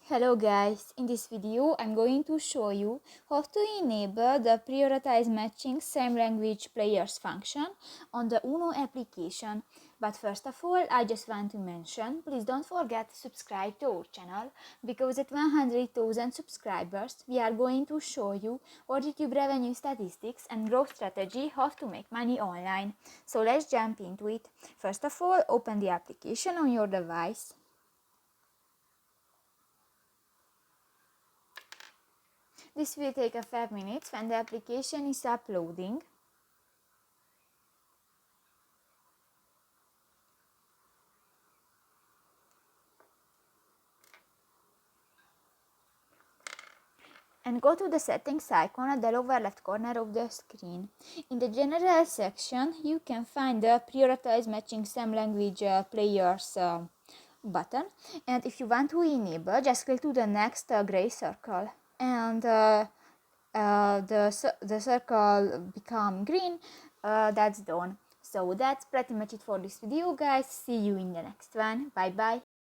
Hello guys, in this video I'm going to show you how to enable the prioritize matching same language players function on the UNO application. But first of all, I just want to mention, please don't forget to subscribe to our channel, because at 100,000 subscribers we are going to show you our YouTube revenue statistics and growth strategy, how to make money online. So let's jump into it. First of all, open the application on your device. This will take a 5 minutes when the application is uploading. And go to the settings icon at the lower left corner of the screen. In the general section, you can find the prioritize matching same language players button. And if you want to enable, just click to the next gray circle. And the circle become green. That's done. So that's pretty much it for this video, guys. See you in the next one. Bye bye.